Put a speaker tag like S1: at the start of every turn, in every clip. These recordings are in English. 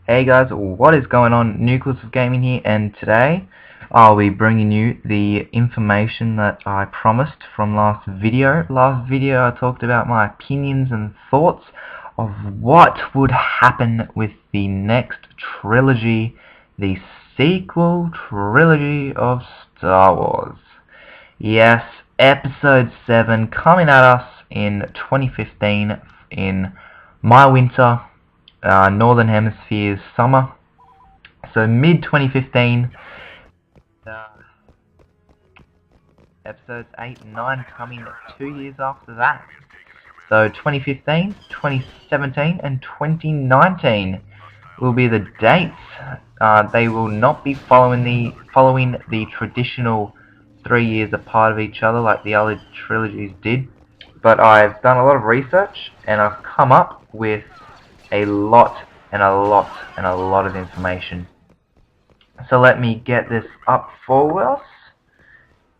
S1: Hey guys, what is going on? Nucleus of Gaming here, and today I'll be bringing you the information that I promised from last video. Last video I talked about my opinions and thoughts of what would happen with the next trilogy, the sequel trilogy of Star Wars. Yes, Episode 7 coming at us in 2015 in my winter. Northern Hemisphere's summer, so mid 2015. Episodes 8 and 9 coming 2 years after that. So 2015, 2017, and 2019 will be the dates. They will not be following the traditional 3 years apart of each other like the other trilogies did. But I've done a lot of research and I've come up with a lot of information. So let me get this up for us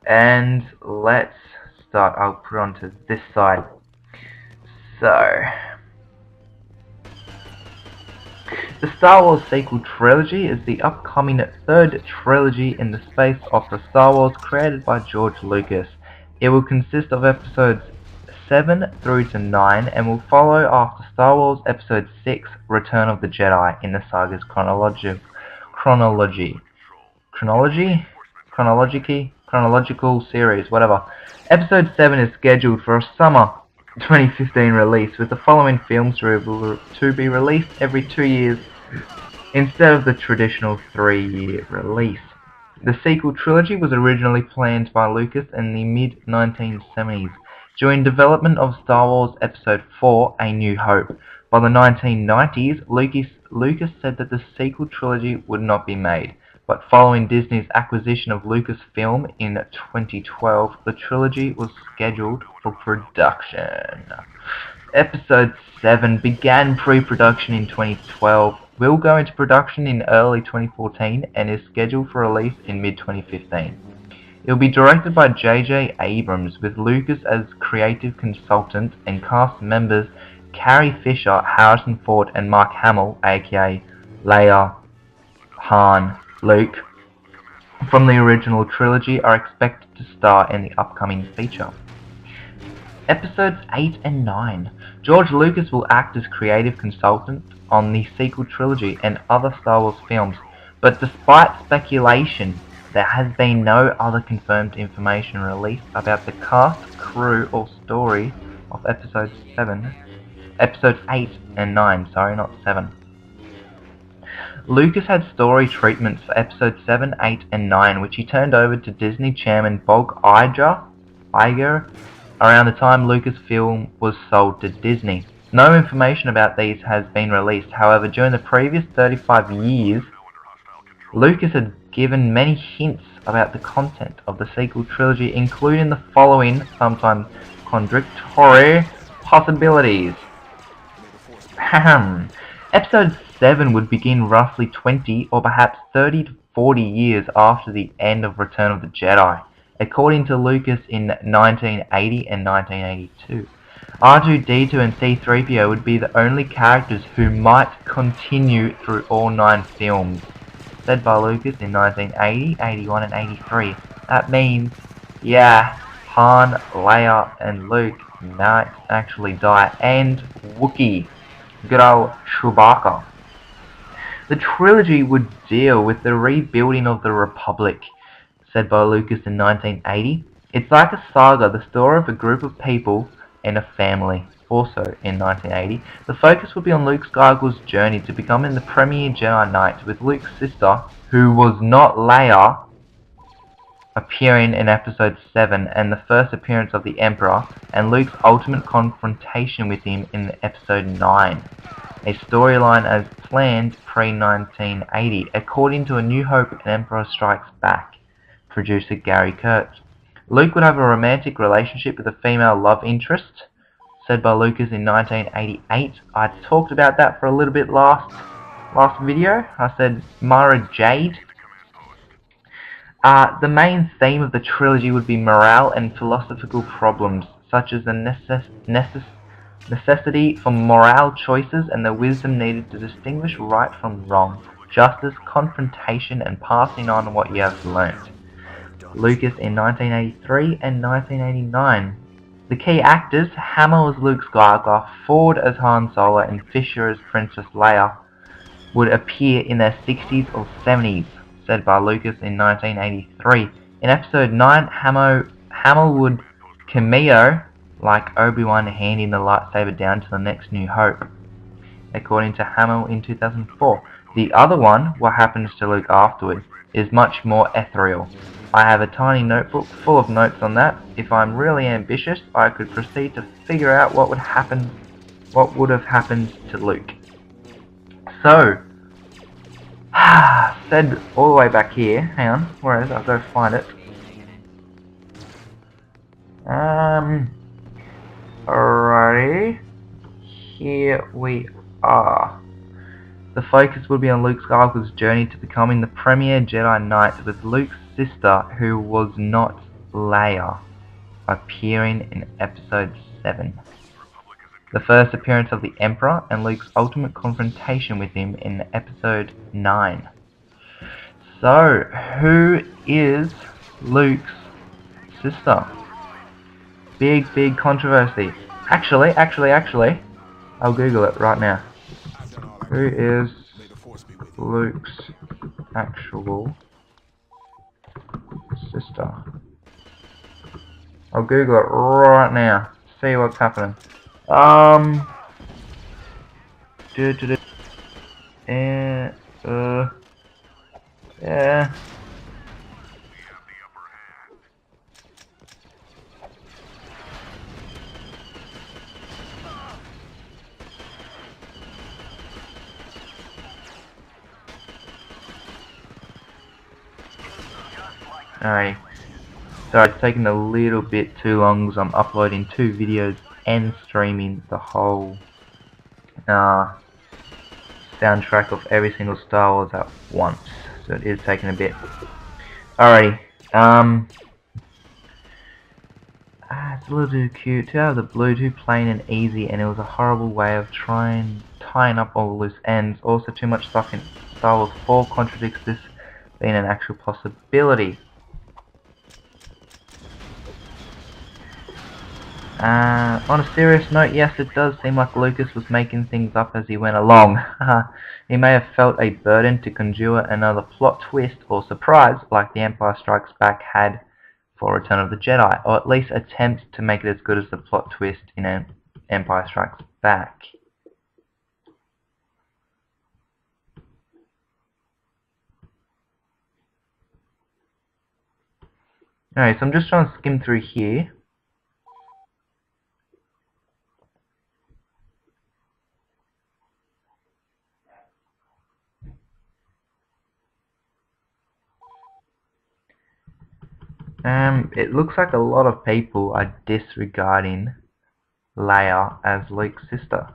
S1: and let's start. I'll put it onto this side. So the Star Wars sequel trilogy is the upcoming third trilogy in the space opera Star Wars created by George Lucas. It will consist of episodes 7 through to 9 and will follow after Star Wars Episode 6, Return of the Jedi, in the saga's chronological series, whatever. Episode 7 is scheduled for a summer 2015 release, with the following films to be released every 2 years instead of the traditional 3-year release. The sequel trilogy was originally planned by Lucas in the mid-1970s. During development of Star Wars Episode 4, A New Hope. By the 1990s, Lucas said that the sequel trilogy would not be made, but following Disney's acquisition of Lucasfilm in 2012, the trilogy was scheduled for production. Episode 7 began pre-production in 2012, will go into production in early 2014, and is scheduled for release in mid-2015. It will be directed by J.J. Abrams, with Lucas as creative consultant, and cast members Carrie Fisher, Harrison Ford, and Mark Hamill, aka Leia, Han, Luke, from the original trilogy are expected to star in the upcoming feature. Episodes 8 and 9. George Lucas will act as creative consultant on the sequel trilogy and other Star Wars films, but despite speculation, there has been no other confirmed information released about the cast, crew, or story of Episodes 8 and 9, not 7. Lucas had story treatments for Episodes 7, 8, and 9, which he turned over to Disney chairman Bob Iger around the time Lucasfilm was sold to Disney. No information about these has been released. However, during the previous 35 years, Lucas had given many hints about the content of the sequel trilogy, including the following sometimes contradictory possibilities. Episode 7 would begin roughly 20 or perhaps 30 to 40 years after the end of Return of the Jedi, according to Lucas in 1980 and 1982. R2-D2 and C-3PO would be the only characters who might continue through all 9 films, said by Lucas in 1980, 81, and 83. That means, Han, Leia, and Luke might actually die, and Wookiee, good old Chewbacca. The trilogy would deal with the rebuilding of the Republic, said by Lucas in 1980. It's like a saga, the story of a group of people and a family. Also in 1980, the focus would be on Luke Skywalker's journey to becoming the premier Jedi Knight, with Luke's sister, who was not Leia, appearing in Episode 7 and the first appearance of the Emperor, and Luke's ultimate confrontation with him in Episode 9. A storyline as planned pre-1980, according to A New Hope and Emperor Strikes Back producer Gary Kurtz. Luke would have a romantic relationship with a female love interest, said by Lucas in 1988. I talked about that for a little bit last video. I said Mara Jade. The main theme of the trilogy would be morale and philosophical problems, such as the necessity for moral choices and the wisdom needed to distinguish right from wrong, justice, confrontation, and passing on what you have learnt. Lucas in 1983 and 1989. The key actors, Hamill as Luke Skywalker, Ford as Han Solo, and Fisher as Princess Leia, would appear in their 60s or 70s, said by Lucas in 1983. In Episode 9, Hamill would cameo like Obi-Wan handing the lightsaber down to the next New Hope, according to Hamill in 2004. The other one, What Happens to Luke Afterwards, is much more ethereal. I have a tiny notebook full of notes on that. If I'm really ambitious, I could proceed to figure out what would have happened to Luke. So, said all the way back here. Hang on, where is it? I'll go find it. Alrighty. Here we are. The focus will be on Luke Skywalker's journey to becoming the premier Jedi Knight, with Luke's sister, who was not Leia, appearing in Episode 7. The first appearance of the Emperor and Luke's ultimate confrontation with him in Episode 9. So, who is Luke's sister? Big controversy. Actually, I'll Google it right now. Who is Luke's actual sister? I'll Google it right now. See what's happening. Yeah. Alright. Sorry, it's taking a little bit too long because I'm uploading 2 videos and streaming the whole soundtrack of every single Star Wars at once. So it is taking a bit. Alrighty. It's a little too cute. Too out of the blue, too plain and easy, and it was a horrible way of tying up all the loose ends. Also, too much stuff in Star Wars 4 contradicts this being an actual possibility. On a serious note, yes, it does seem like Lucas was making things up as he went along. He may have felt a burden to conjure another plot twist or surprise, like The Empire Strikes Back had for Return of the Jedi, or at least attempt to make it as good as the plot twist in Empire Strikes Back. Alright, so I'm just trying to skim through here. It looks like a lot of people are disregarding Leia as Luke's sister.